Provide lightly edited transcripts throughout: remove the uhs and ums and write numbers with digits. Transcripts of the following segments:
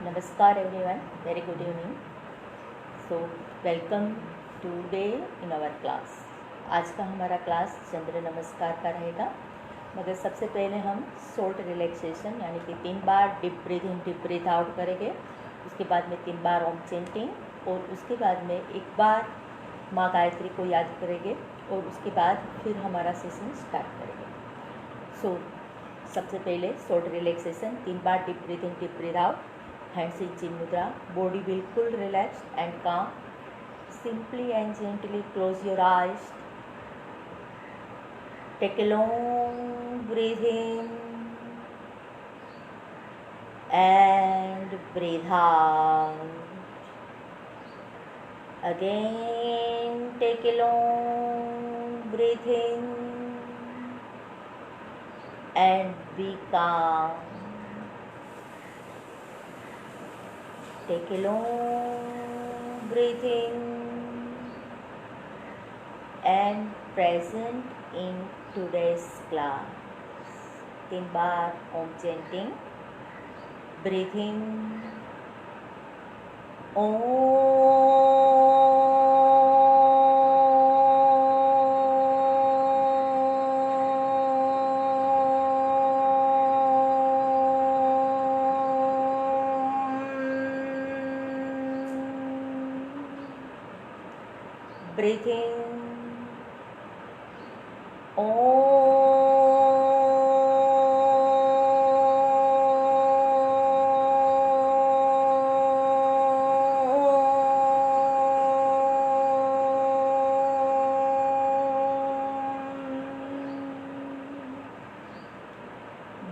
Namaskar everyone, very good evening. So welcome today in our class. आज का हमारा class चंद्र नमस्कार का रहेगा, मगर सबसे पहले हम शॉर्ट रिलैक्सेशन यानी कि 3 बार deep breath in deep breath out करेंगे। उसके बाद में 3 बार ओम चेंटिंग और उसके बाद में एक बार माँ गायत्री को याद करेंगे और उसके बाद फिर हमारा सेशन स्टार्ट करेंगे। सो सबसे पहले शॉर्ट रिलैक्सेशन, 3 बार deep breath in deep breath out, hands in chin mudra, body बिल्कुल relaxed and calm. Simply and gently close your eyes, take a long breath in and breathe out. Again take a long breath in and be calm. Take a long breath in and present in today's class. 3 बार Om chanting, breathe in breathe in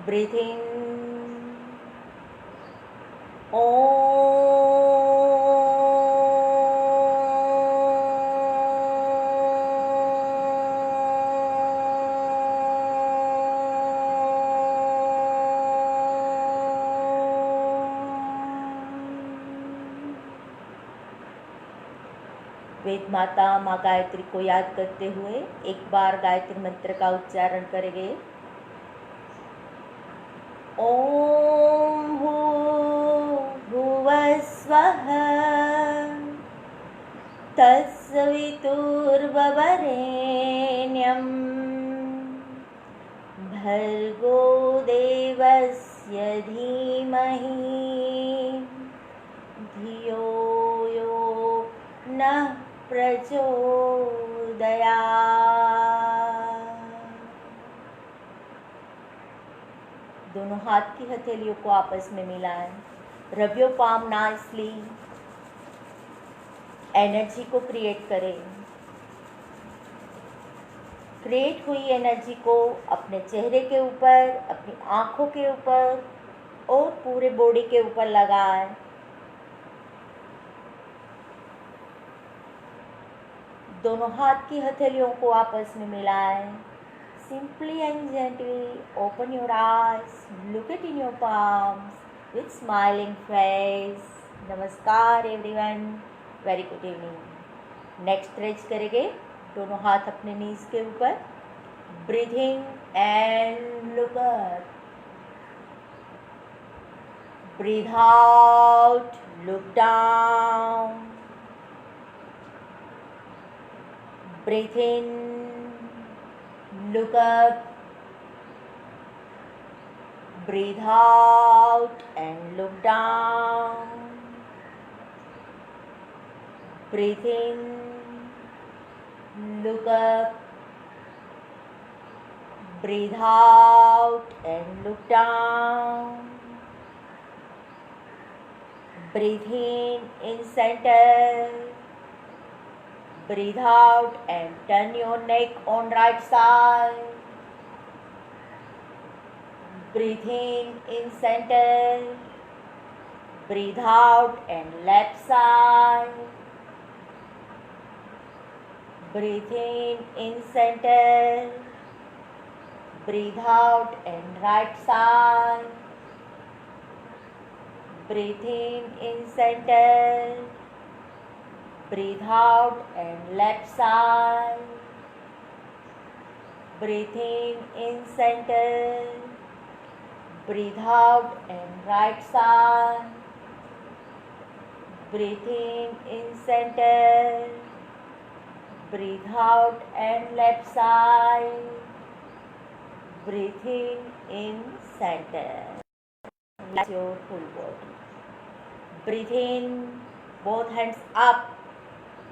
breathe in Veda माता माँ गायत्री को याद करते हुए एक बार गायत्री मंत्र का उच्चारण करेंगे। ओम भूर्भुवः स्वः तत्सवितुर्वरेण्यं भर्गो देवस्य धीमहि धियो यो नः प्रचोदयात्। दोनों हाथ की हथेलियों को आपस में मिलाएं। Rub your palm nicely. Energy को क्रिएट करें। क्रिएट हुई एनर्जी को अपने चेहरे के ऊपर, अपनी आँखों के ऊपर और पूरे बॉडी के ऊपर लगाएं। दोनों हाथ की हथेलियों को आपस में मिलाएं। Simply and gently open your eyes, look it in your palms with smiling face. Namaskar everyone, very good evening. Next stretch करेंगे, दोनों हाथ अपने नीज के ऊपर, breathing and look up. Breathe out, look down. Breathe in, look up. Breathe out and look down. Breathe in, look up. Breathe out and look down. Breathe in center. Breathe out and turn your neck on right side. Breathe in center. Breathe out and left side. Breathe in center. Breathe out and right side. Breathe in center. Breathe out and left side. Breathe in center. Breathe out and right side. breathe in center, breathe out and left side, breathe in center, relax your full body, breathe in, both hands up,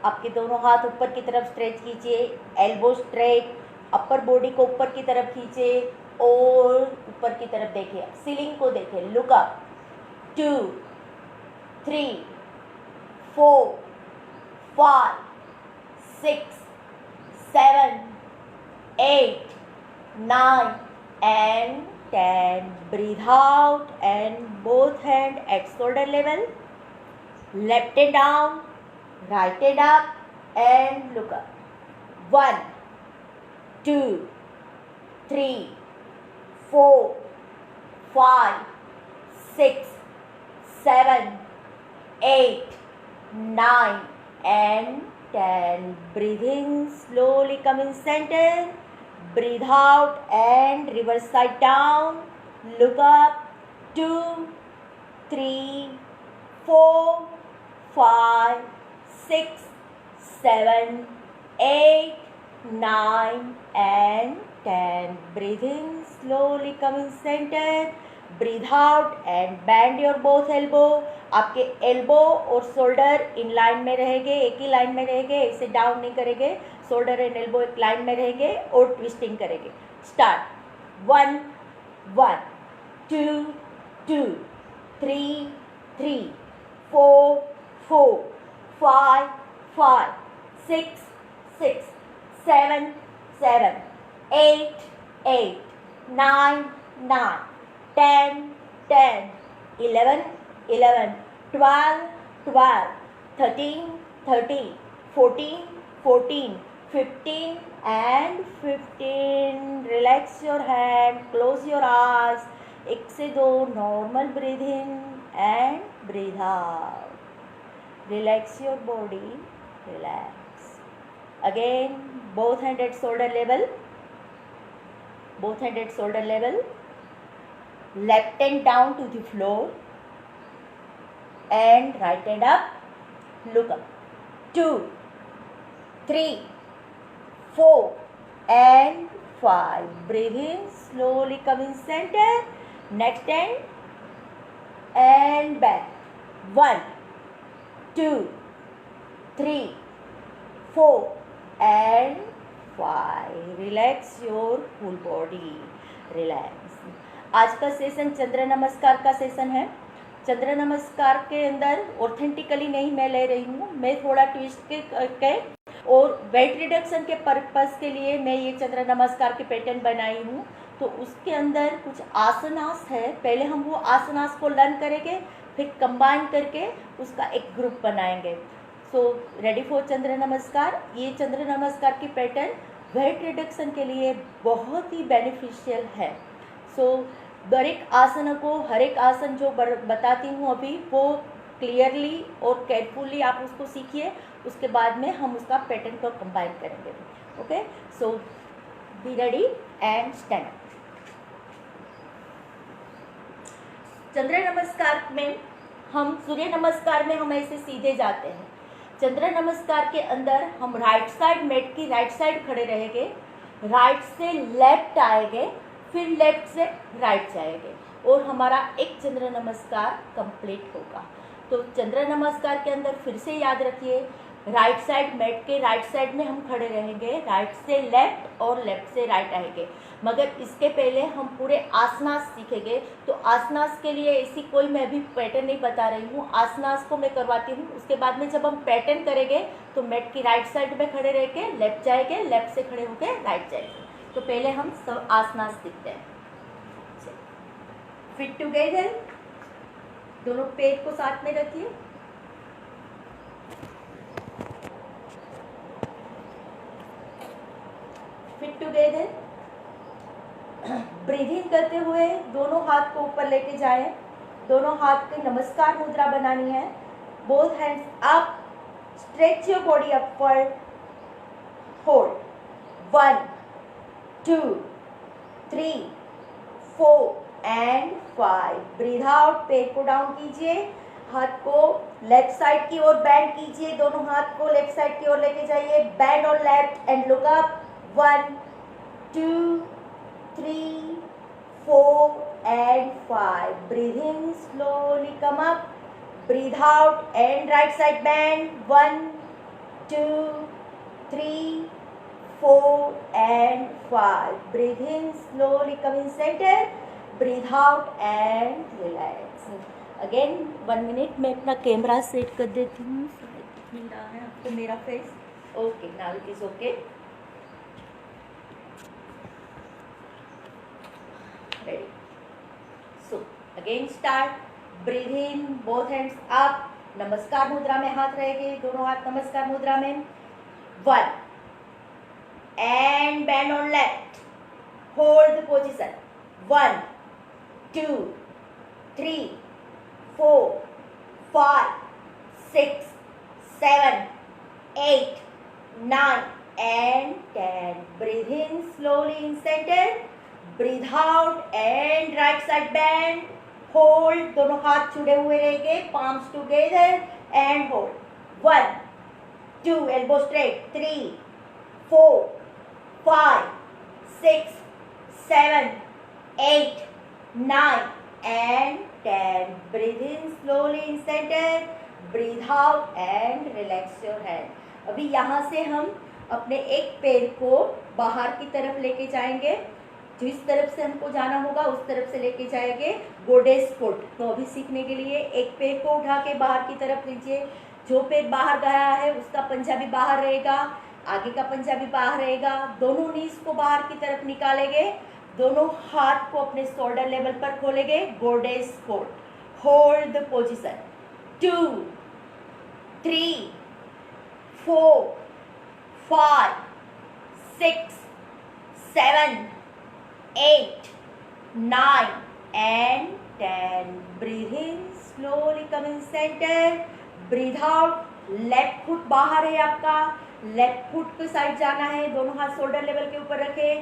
आपके दोनों हाथ ऊपर की तरफ stretch कीजिए, elbow straight, upper body को ऊपर की तरफ खींचे और ऊपर की तरफ देखिए, सीलिंग को देखिए, look up, 2 3 4 5 6 7 8 9 and 10. Breathe out and both hand at shoulder level, left hand down, right hand up and look up. 1 2 3 4 5 6 7 8 9 and 10. Breathe in, slowly come in center, breathe out and reverse side down, look up, 2 3 4 5 6 7 8 9 and 10. Breathe in, slowly come in center, breathe out and bend your both elbow. आपके elbow और shoulder in line में रहेंगे, एक ही line में रहेंगे, इसे down नहीं करेंगे, शोल्डर एंड एल्बो एक लाइन में रहेंगे और ट्विस्टिंग करेंगे. Start. 1 1 2 2 3 3 4 4 5 5 6 6 7 7 8 8 9 9 10 10 11 11 12 12 13 13 14 14 15 and 15. Relax your hand, close your eyes. एक से दो normal breathe in and breathe out. Relax your body, relax. Again, both hand at shoulder level, both hand at shoulder level, left hand down to the floor and right hand up, look up. 2 3 4 and 5. Breathe in, slowly come in center, next hand and back. 1 2 3 4 and 5. Relax your full body, relax. आज का session चंद्र नमस्कार का session है. चंद्र नमस्कार के अंदर authentically नहीं मैं ले रही हूँ, मैं थोड़ा ट्विस्ट के और वेट रिडक्शन के पर्पस के लिए मैं ये चंद्र नमस्कार के पैटर्न बनाई हूँ. तो उसके अंदर कुछ आसनास है, पहले हम वो आसनास को लर्न करेंगे, फिर कंबाइन करके उसका एक ग्रुप बनाएंगे. सो रेडी फॉर चंद्र नमस्कार. ये चंद्र नमस्कार की पैटर्न वेट रिडक्शन के लिए बहुत ही बेनिफिशियल है. सो हर एक आसन को, हर एक आसन जो बताती हूँ अभी, वो क्लियरली और केयरफुली आप उसको सीखिए. उसके बाद में हम उसका पैटर्न को कंबाइन करेंगे. Okay, so be ready and stand. Chandra Namaskar में हम, सूर्य नमस्कार में हम ऐसे सीधे जाते हैं. चंद्र नमस्कार के अंदर हम राइट साइड, मैट की राइट साइड खड़े रहेंगे, राइट से लेफ्ट आएंगे, फिर लेफ्ट से राइट जाएंगे और हमारा एक चंद्र नमस्कार कंप्लीट होगा. तो चंद्र नमस्कार के अंदर फिर से याद रखिए, राइट साइड, मैट के राइट साइड में हम खड़े रहेंगे, राइट से लेफ्ट और लेफ्ट से राइट आएंगे. मगर इसके पहले हम पूरे आसनास सीखेंगे. तो आसनास के लिए ऐसी कोई मैं भी पैटर्न नहीं बता रही हूँ, आसनास को मैं करवाती हूँ. उसके बाद में जब हम पैटर्न करेंगे तो मैट की राइट साइड में खड़े रह के लेफ्ट जाएंगे, लेफ्ट से खड़े होकर राइट जाएंगे. तो पहले हम सब आसनास सीखते हैं. फिट टुगेदर, दोनों पैर को साथ में रखिए. Fit together. ब्रीदिंग करते हुए दोनों हाथ को ऊपर लेके जाएं. दोनों हाथ की नमस्कार मुद्रा बनानी है. Both hands up, stretch your body upward, hold. 1 2 3 4 and 5. Breathe out, पैर को डाउन कीजिए, हाथ को लेफ्ट साइड की ओर बैंड कीजिए, दोनों हाथ को लेफ्ट साइड की ओर लेके जाइए, band on left and look up, 1 2 3 4 and 5. Breathe in slowly, come up, breathe out and right side bend, 1 2 3 4 and 5. Breathe in slowly, come in center, breathe out and relax. Again 1 minute मैं अपना camera set कर देती हूँ, मिल रहा है आपको मेरा face? Okay, now it is okay. Ready. So again start. Breathe in, both hands up. नमस्कार मुद्रा में हाथ रहेंगे, दोनों हाथ नमस्कार मुद्रा में. 1 and bend on left. Hold the position. 1 2 3 4 5 6 7 8 9 and 10. Breathe in slowly in center. Breathe out and right side bend. Hold, दोनों हाथ जुड़े हुए रहेंगे, palms together and hold. 1 2 elbow straight, 3 4 5 6 7 8 9 and 10. Breathe in slowly in center, breathe out and relax your hand. अभी यहाँ से हम अपने एक पैर को बाहर की तरफ लेके जाएंगे, जिस तरफ से हमको जाना होगा उस तरफ से लेके जाएंगे, गोडेस फुट. तो अभी सीखने के लिए एक पैर को उठा के बाहर की तरफ लीजिए, जो पैर बाहर गया है उसका पंजा भी बाहर रहेगा, आगे का पंजा भी बाहर रहेगा, दोनों नीज को बाहर की तरफ निकालेंगे, दोनों हाथ को अपने शोल्डर लेवल पर खोलेंगे, गोडेस foot. Hold the position. 2 3 4 5 6 7 8 9 and 10. Breathe in slowly, come in center, breathe out. Left foot बाहर है आपका, लेफ्ट फुट के साइड जाना है, दोनों हाथ शोल्डर लेवल के ऊपर रखे.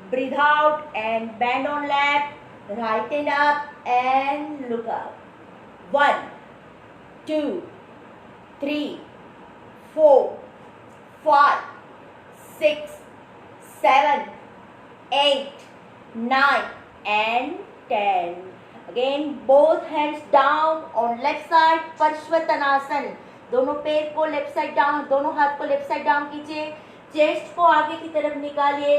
Breathe out and bend on left, right hand up and look up. 1 2 3 4 5 6 7 8 9 and 10. Again both hands down on left side, पार्श्वतानासन. दोनों पैर को लेफ्ट साइड डाउन, दोनों हाथ को लेफ्ट साइड डाउन कीजिए, चेस्ट को आगे की तरफ निकालिए.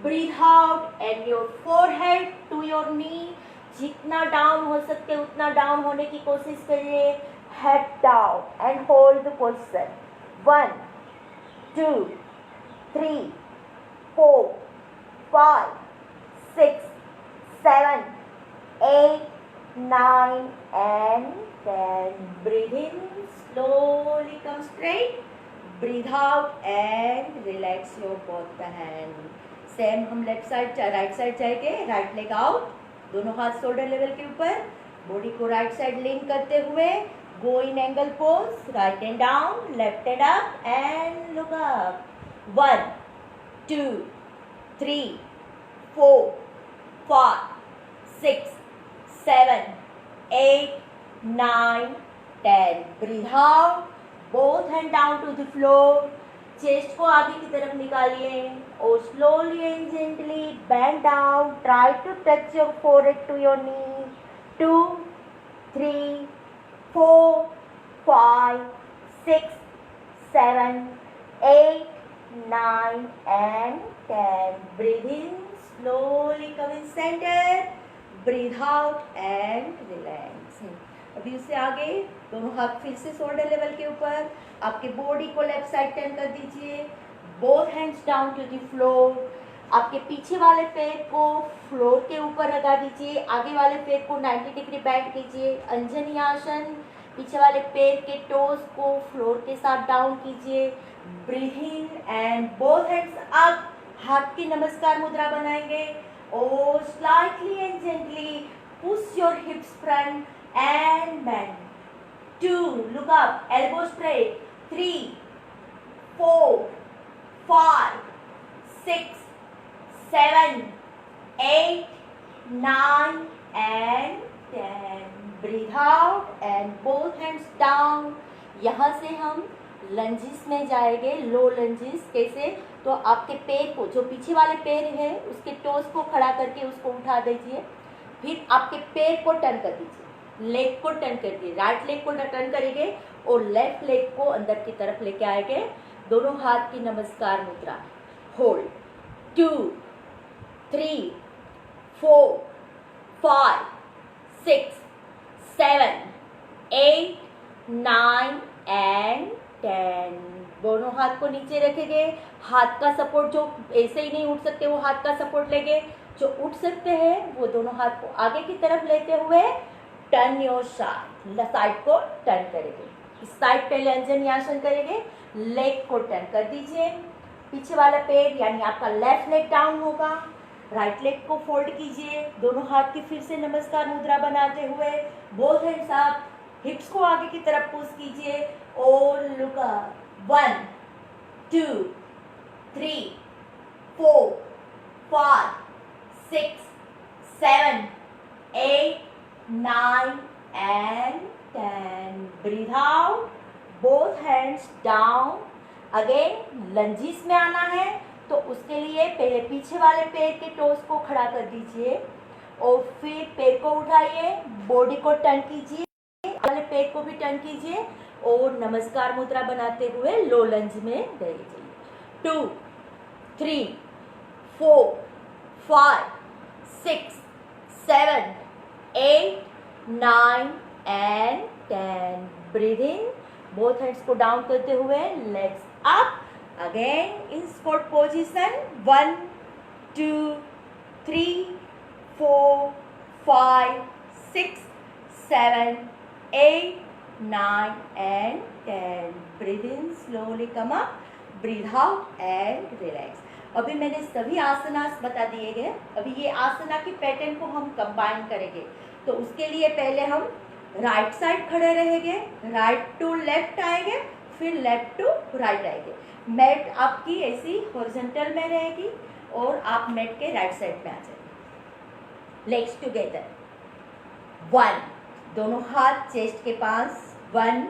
Breathe out and your forehead to your knee. जितना डाउन हो सकते उतना डाउन होने की कोशिश करिए. Head down and hold the position. 1 2 3 4 5 6 7 8 9 and 10. Breathe in slowly, come straight, breathe out and relax your both the hand. Same हम left side right side जाएंगे, राइट लेग आउट, दोनों हाथ शोल्डर लेवल के ऊपर, बॉडी को right side link करते हुए go in angle pose. Right hand down, left hand up and look up. 1 2 3 4 5 6 7 8 9 10. Breathe out, both hand down to the floor. Chest को आगे की तरफ निकालिए और slowly and gently bend down. Try to touch your forehead to your knee. 2 3 4 5 6 7 8 9 and 10. Breathe in slowly, come in center, breathe out and relax. अभी उससे आगे दोनों हाथ फिर से शोल्डर लेवल के ऊपर, आपके बॉडी को लेफ्ट साइड टर्न कर दीजिए. Both hands down to the floor. आपके पीछे वाले पैर को फ्लोर के ऊपर लगा दीजिए, आगे वाले पैर को 90 डिग्री बेंड कीजिए, अंजनी आसन. पीछे वाले पैर के टोज को फ्लोर के साथ डाउन कीजिए. Breathe in and both hands up. हाथ की नमस्कार मुद्रा बनाएंगे और slightly and gently push your hips front and bend. 2 look up, elbow straight. 3 4 5 6 7 8 9 and 10. Breathe out and both hands down. यहाँ से हम लंजिस में जाएंगे, लो लंजिस। कैसे? तो आपके पैर को, जो पीछे वाले पैर है उसके टोस को खड़ा करके उसको उठा दीजिए। फिर आपके पैर को टर्न कर दीजिए, लेग को टर्न कर दीजिए, राइट लेग को टर्न करेंगे और लेफ्ट लेग को अंदर की तरफ लेके आएंगे। दोनों हाथ की नमस्कार मुद्रा। Hold 2 3 4 5 6 7 8 9 and 10। दोनों हाथ को नीचे रखेंगे। हाथ का सपोर्ट, जो ऐसे ही नहीं उठ सकते वो हाथ का सपोर्ट लेंगे। जो उठ सकते हैं वो दोनों हाथ को आगे की तरफ लेते हुए टर्न योर साइड को टर्न करेंगे। इस साइड पहले अंजनी आसन करेंगे, लेग को टर्न कर दीजिए। पीछे वाला पैर यानी आपका लेफ्ट लेग डाउन होगा, राइट लेग को फोल्ड कीजिए। दोनों हाथ की फिर से नमस्कार मुद्रा बनाते हुए बोथ हैंड्स अप, हिप्स को आगे की तरफ पुश कीजिए और look up. 1 2 3 4 5 6 7 8 9 and 10। Breathe out, both hands down. Again lunges में आना है तो उसके लिए पहले पीछे वाले पैर के टोस को खड़ा कर दीजिए और फिर पैर को उठाइए, बॉडी को टर्न कीजिए, वाले पैर को भी टर्न कीजिए और नमस्कार मुद्रा बनाते हुए लो लंज में रह जाइए। 2 3 4 5 6 7 8 9 and 10। Breathe in, both hands को डाउन करते हुए legs up. Again in squat position. 1 2 3 4 5 6 7 8 9 and 10। Breathe in, slowly come up, breathe out and relax. अभी मैंने सभी आसनास बता दिए गए। अभी ये आसना की पैटर्न को हम कंबाइन करेंगे। तो उसके लिए पहले हम राइट साइड खड़े रहेंगे, राइट टू लेफ्ट आएंगे, फिर लेफ्ट टू राइट आएंगे। मैट आपकी ऐसी हॉरिजॉन्टल में रहेगी और आप मैट के राइट साइड में आ जाएंगे। Legs together. 1, दोनों हाथ चेस्ट के पास। 1,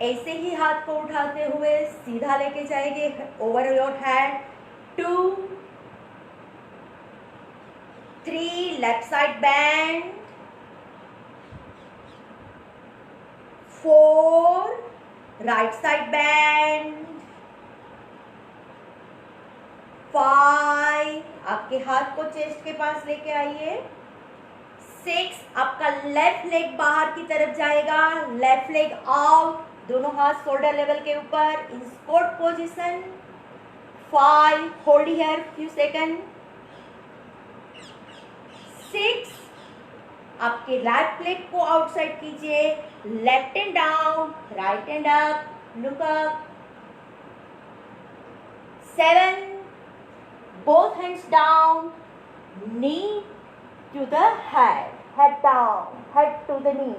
ऐसे ही हाथ को उठाते हुए सीधा लेके जाएंगे over your head. 2 3, left side band. 4, right side band. 5, आपके हाथ को चेस्ट के पास लेके आइए। 6, आपका लेफ्ट लेग बाहर की तरफ जाएगा, लेफ्ट लेग आउट, दोनों हाथ शोल्डर लेवल के ऊपर in squat position. 5, hold here few second. 6, आपके राइट लेग को आउटसाइड कीजिए, left hand down, right hand up, look up. 7, both hands down, knee to the head, head down, head to the knee.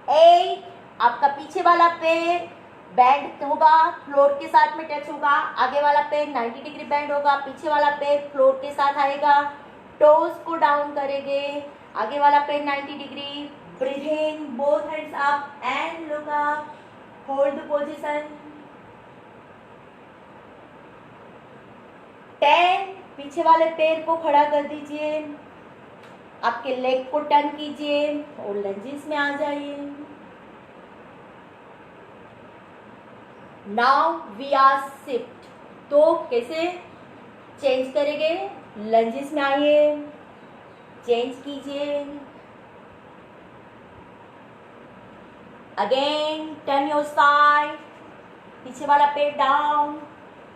8, आपका पीछे वाला पैर band होगा, floor के साथ में टच होगा। आगे वाला पैर 90 डिग्री बैंड होगा, पीछे वाला पैर फ्लोर के साथ आएगा। टोज को डाउन करेंगे, आगे वाला पैर 90 degree. Breathe in, both hands up and look up, hold the position. 10, पीछे वाले पैर को खड़ा कर दीजिए, आपके लेग को टर्न कीजिए और लंजेस में आ जाइए। Now we are shift. तो कैसे चेंज करेंगे? लंजेस में आइए, चेंज कीजिए। अगेन टर्न योर साइड, पीछे वाला पैर डाउन,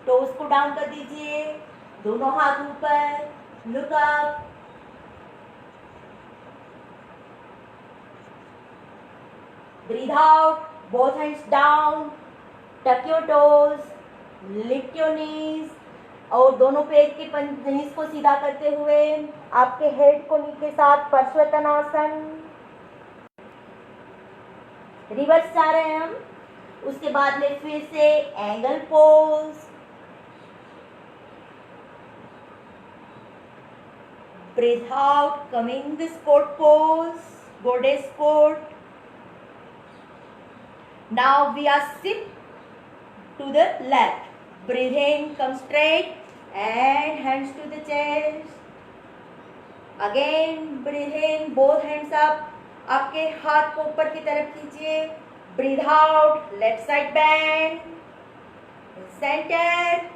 टोज को डाउन कर दीजिए, दोनों हाथ ऊपर, look up. Breathe out, both hands down, tuck your toes, lift your knees और दोनों पैर के नीज को सीधा करते हुए आपके हेड को नी के साथ पार्श्वतानासन। रिवर्स जा रहे हैं हम। उसके बाद में फिर से angle pose, Breathe out, coming the squat pose, goddess squat. Now we are sit to the left. Breathe in, come straight and hands to the chest. Again breathe in, both hands up. आपके हाथ को ऊपर की तरफ कीजिए. Breathe out, left side bend, center,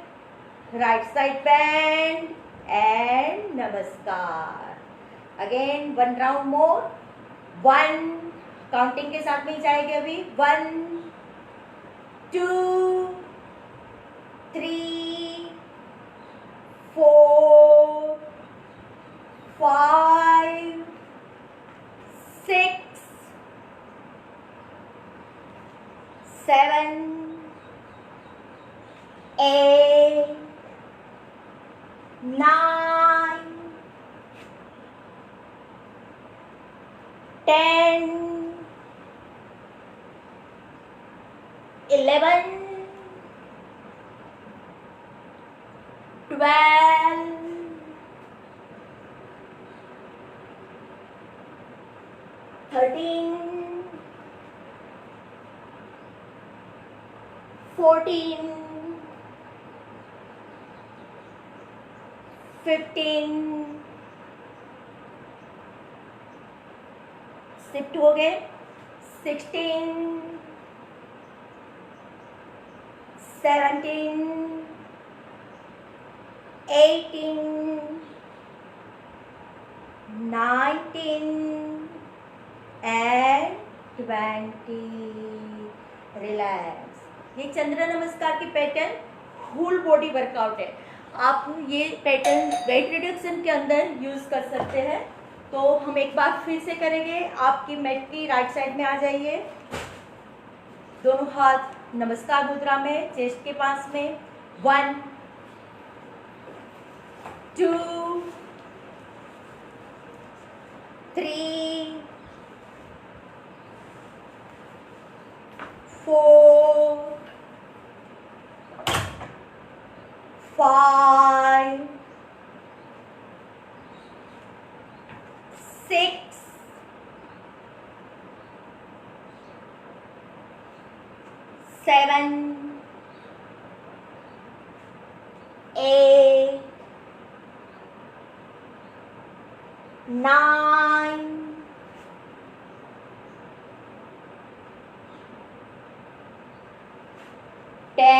right side bend and namaskar. Again one round more. 1 counting के साथ में ही जाएंगे अभी. 1 2 3 4 5 6 7 8 9 10 11 12 13 14 15 शिफ्ट हो गए. 16 17 18 19 and 20. रिलैक्स. ये चंद्र नमस्कार की पैटर्न फुल बॉडी वर्कआउट है. आप ये पैटर्न वेट रिडक्शन के अंदर यूज कर सकते हैं. तो हम एक बार फिर से करेंगे. आपकी मैट की राइट साइड में आ जाइए. दोनों हाथ नमस्कार मुद्रा में चेस्ट के पास में. 1 2 3 4 5 6 7 8 9 10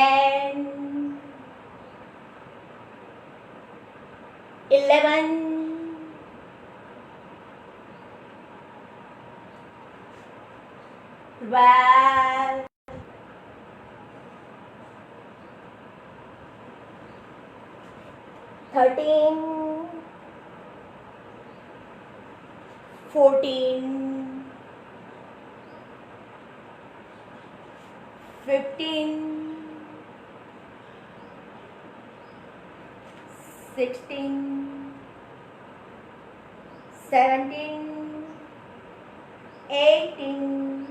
11 12 13 14 15 16 17 18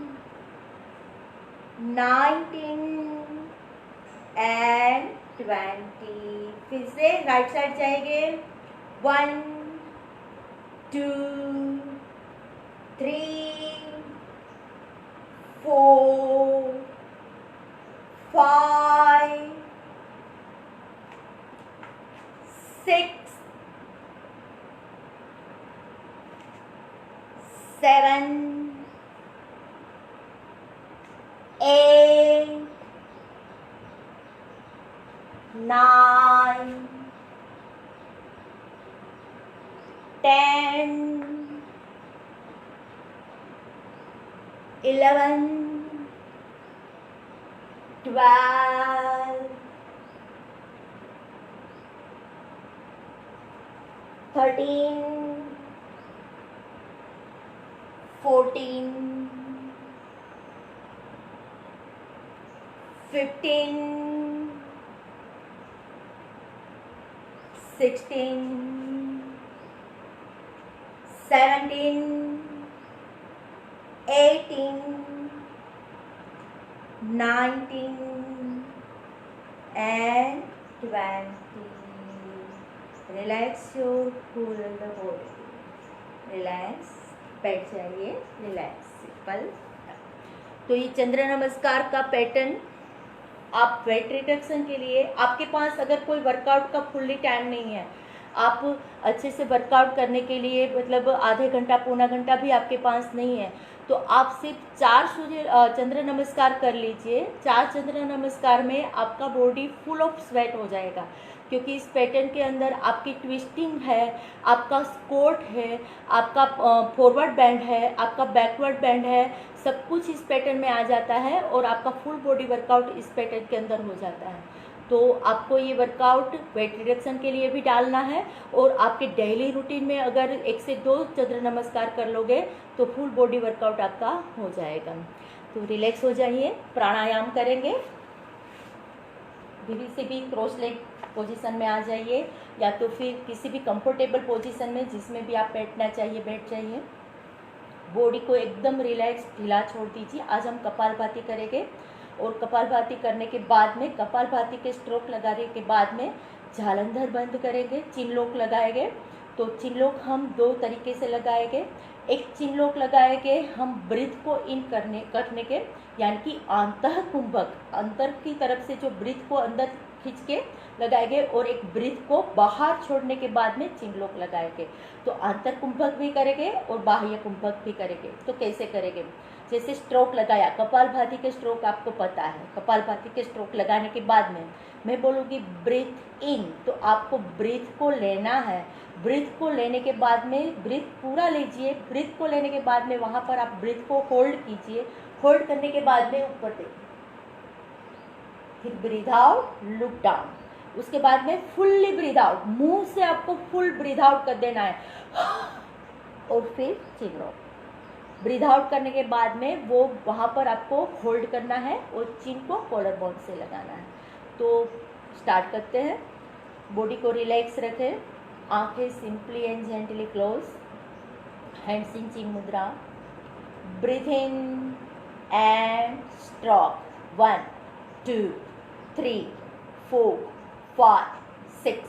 19 and 20. फिर से राइट साइड जाएंगे. 1 2 3 4 5 6 7 8 9 10 11 12 13 14 15 16 17 18 19 and 20. Relax your full body, relax, बैठ जाइए, रिलैक्स, सिंपल। तो ये चंद्र नमस्कार का पैटर्न आप वेट रिडक्शन के लिए, आपके पास अगर कोई वर्कआउट का फुल्ली टाइम नहीं है, आप अच्छे से वर्कआउट करने के लिए मतलब आधे घंटा पौना घंटा भी आपके पास नहीं है, तो आप सिर्फ 4 चंद्र नमस्कार कर लीजिए। 4 चंद्र नमस्कार में आपका बॉडी फुल ऑफ स्वेट हो जाएगा, क्योंकि इस पैटर्न के अंदर आपकी ट्विस्टिंग है, आपका स्क्वाट है, आपका फॉरवर्ड बैंड है, आपका बैकवर्ड बैंड है, सब कुछ इस पैटर्न में आ जाता है और आपका फुल बॉडी वर्कआउट इस पैटर्न के अंदर हो जाता है। तो आपको ये वर्कआउट वेट रिडक्शन के लिए भी डालना है और आपके डेली रूटीन में अगर 1 से 2 चंद्र नमस्कार कर लोगे तो फुल बॉडी वर्कआउट आपका हो जाएगा। तो रिलैक्स हो जाइए, प्राणायाम करेंगे, से भी क्रॉस लेग पोजीशन में आ जाइए, या तो फिर किसी भी कंफर्टेबल पोजीशन में जिसमें भी आप बैठना चाहिए बैठ जाइए। बॉडी को एकदम रिलैक्स ढीला छोड़ दीजिए। आज हम कपालभाति करेंगे और कपालभाति करने के बाद में, कपालभाति के स्ट्रोक लगाने के बाद में जालंधर बंद करेंगे, चिनलोक लगाएंगे। तो चिनलोक हम 2 तरीके से लगाएंगे। एक चिनलोक लगाएंगे हम ब्रीथ को इन करने के, यानी कि आंतः कुंभक, अंदर की तरफ से जो ब्रीथ को अंदर खींच के लगाएंगे, और एक ब्रीथ को बाहर छोड़ने के बाद में चिनलोक लगाएंगे। तो आंतर कुंभक भी करेंगे और बाह्य कुंभक भी करेंगे। तो कैसे करेंगे? जैसे स्ट्रोक लगाया, कपालभाति के स्ट्रोक आपको पता है, कपालभाति के स्ट्रोक लगाने के बाद में मैं बोलूँगी ब्रीथ इन, तो आपको ब्रीथ को लेना है। ब्रीथ को लेने के बाद में ब्रीथ पूरा लीजिए, ब्रीथ को लेने के बाद में वहाँ पर आप ब्रीथ को होल्ड कीजिए, होल्ड करने के बाद में ऊपर देखिए, फिर ब्रीथ आउट, लुक डाउन, उसके बाद में फुल्ली ब्रीथ आउट, मुंह से आपको फुल ब्रीथ आउट कर देना है, और फिर चिन लो। ब्रीथ आउट करने के बाद में वो वहाँ पर आपको होल्ड करना है और चिन को कॉलर बोन से लगाना है। तो स्टार्ट करते हैं। बॉडी को रिलैक्स रखें, आंखें simply and gently close, hands in chin mudra, breath in and stroke 1 2 3 4 5 6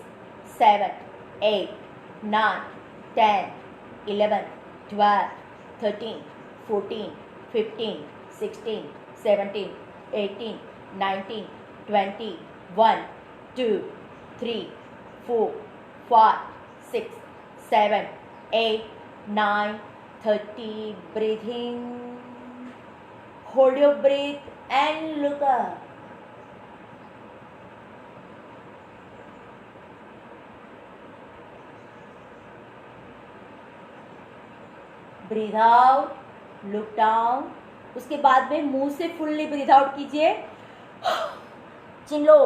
7 8 9 10 11 12 13 14 15 16 17 18 19 20 1 2 3 4 5 6 7 8 9 30. Breathing. Hold your breath and look up. Breath out, look down, उसके बाद में मुंह से फुल्ली ब्रीथ आउट कीजिए, chin low,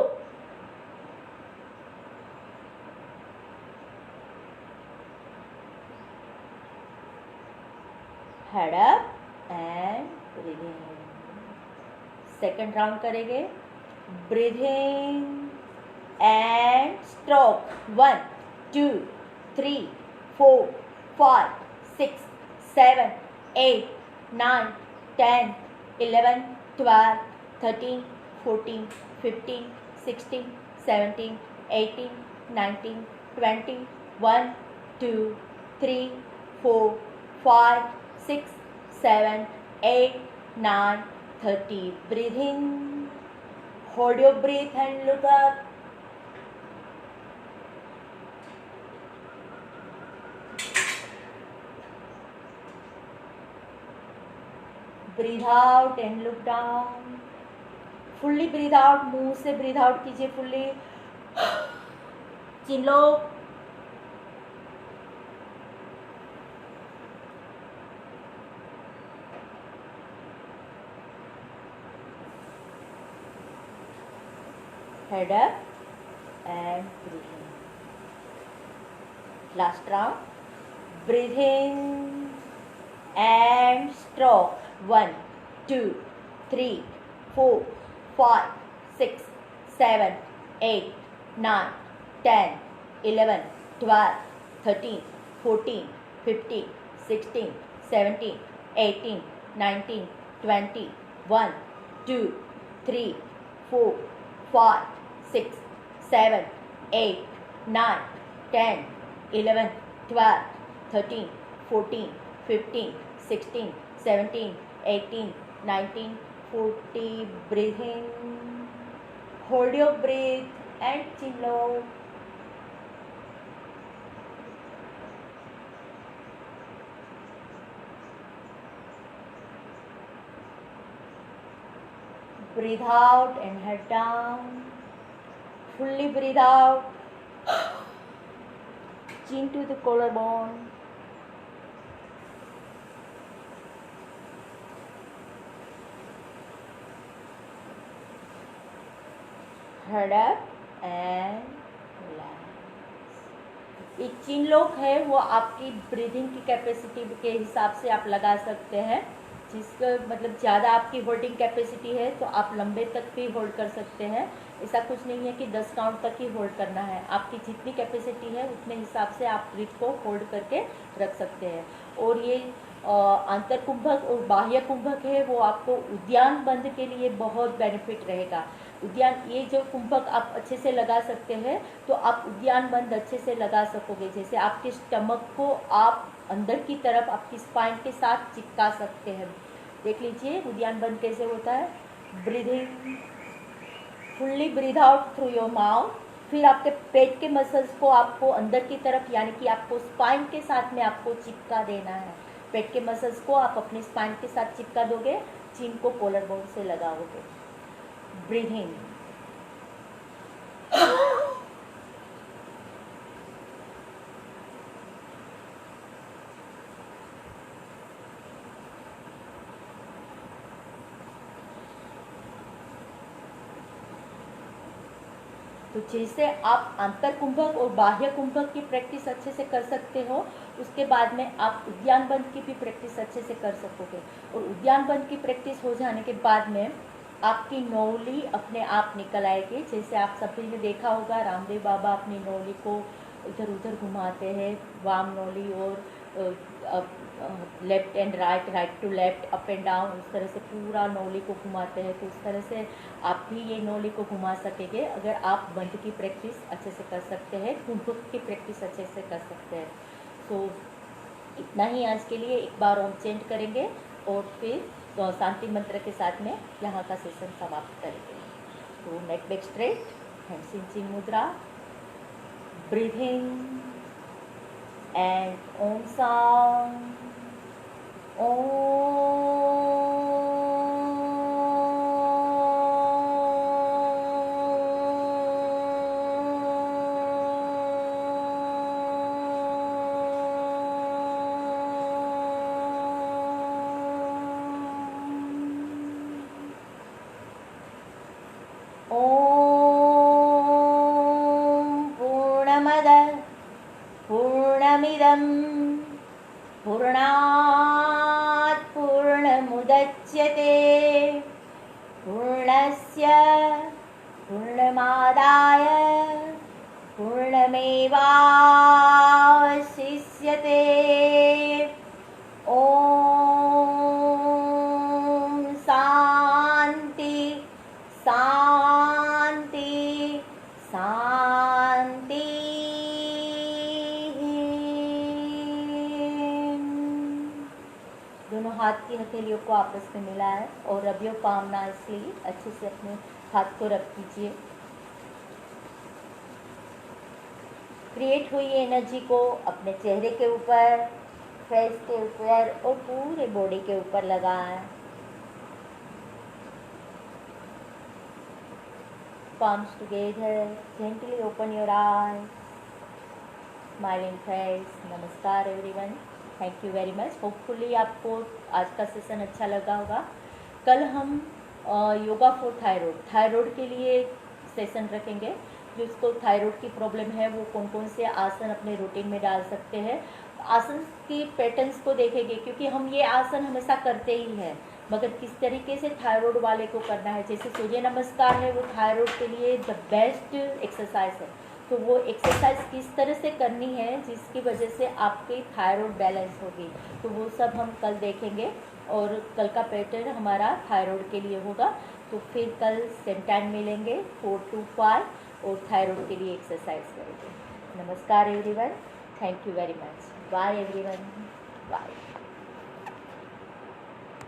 head up and breathing. Second round करेंगे, breathing and stroke 1 2 3 4 5 6 7 8 9 10 11 12 13 14 15 16 17 18 19 20 1 2 3 4 5 6 7 8 9 30. Breathe in, hold your breath and look up. Breathe out and look down. Fully breathe out, मुंह से breathe out कीजिए fully. Chin low, head up and breathe in. Last round. Breathe in and stroke 1 2 3 4 5 6 7 8 9 10 11 12 13 14 15 16 17 18 19 20 1 2 3 4 5 6 7 8 9 10, 11, 12, 13, 14, 15, 16, 17, 18, 19, 40. Breathe in. Hold your breath and chin out. Breathe out and head down. Fully breathe out. Chin to the collarbone. Head up and relax. ये चिन lock है वो आपकी breathing की capacity के हिसाब से आप लगा सकते हैं, जिसका मतलब ज़्यादा आपकी होल्डिंग कैपेसिटी है तो आप लंबे तक भी होल्ड कर सकते हैं। ऐसा कुछ नहीं है कि 10 काउंट तक ही होल्ड करना है, आपकी जितनी कैपेसिटी है उतने हिसाब से आप ब्रीथ को होल्ड करके रख सकते हैं। और ये आंतर कुंभक और बाह्य कुंभक है वो आपको उद्यान बंद के लिए बहुत बेनिफिट रहेगा। उद्यान ये जो कुंभक आप अच्छे से लगा सकते हैं तो आप उद्यान बंद अच्छे से लगा सकोगे। जैसे आपके स्टमक को आप अंदर की तरफ आपकी स्पाइन के साथ चिपका सकते हैं। देख लीजिए उद्यान बंद कैसे होता है। Breathing, fully breathe out through your mouth. फिर आपके पेट के मसल्स को आपको अंदर की तरफ यानी कि आपको स्पाइन के साथ में आपको चिपका देना है। पेट के मसल्स को आप अपने स्पाइन के साथ चिपका दोगे, चिन को कॉलर बोन से लगाओगे। ब्रीदिंग, तो जैसे आप आंतर कुंभक और बाह्य कुंभक की प्रैक्टिस अच्छे से कर सकते हो, उसके बाद में आप उद्यान बंद की भी प्रैक्टिस अच्छे से कर सकोगे। और उद्यान बंद की प्रैक्टिस हो जाने के बाद में आपकी नौली अपने आप निकल आएगी। जैसे आप सभी ने देखा होगा रामदेव बाबा अपनी नौली को इधर उधर घुमाते हैं, वाम नौली और left and right, right to left, up and down, उस तरह से पूरा नौली को घुमाते हैं। तो उस तरह से आप भी ये नौली को घुमा सकेंगे अगर आप बंद की प्रैक्टिस अच्छे से कर सकते हैं, कुंभक की प्रैक्टिस अच्छे से कर सकते हैं। तो इतना ही आज के लिए। एक बार ओम चेंट करेंगे और फिर शांति मंत्र के साथ में यहाँ का सेशन समाप्त करेंगे। तो neck back straight, hands in chin mudra, breathing and Om sound. पूर्णमिदं पूर्णात् पूर्णमुदच्यते पूर्णस्य पूर्णमादाय पूर्णमेवावशिष्यते। ॐ शान्ति शान्ति शान्ति। दोनों हाथ की हथेलियों को आपस में मिलाएं और रब योर पाम नाइसली, अच्छे से अपने हाथ को रब कीजिए। क्रिएट हुई एनर्जी को अपने चेहरे के ऊपर, फेस के ऊपर और पूरे बॉडी के ऊपर लगाएं। Palms together, gently open your eyes, smiling face. नमस्कार everyone, thank you very much. Hopefully आपको आज का सेशन अच्छा लगा होगा। कल हम योगा फॉर थायराइड के लिए सेशन रखेंगे। जिसको थायराइड की प्रॉब्लम है वो कौन कौन से आसन अपने रूटीन में डाल सकते हैं, आसन की पैटर्न्स को देखेंगे, क्योंकि हम ये आसन हमेशा करते ही हैं, मगर किस तरीके से थायराइड वाले को करना है। जैसे सूर्य नमस्कार है वो थायराइड के लिए द बेस्ट एक्सरसाइज है, तो वो एक्सरसाइज किस तरह से करनी है जिसकी वजह से आपकी थायराइड बैलेंस होगी, तो वो सब हम कल देखेंगे। और कल का पैटर्न हमारा थायराइड के लिए होगा। तो फिर कल सेम टाइम मिलेंगे 4 to 5। और थायराइड के लिए एक्सरसाइज करेंगे। नमस्कार everyone, thank you very much, bye everyone, bye.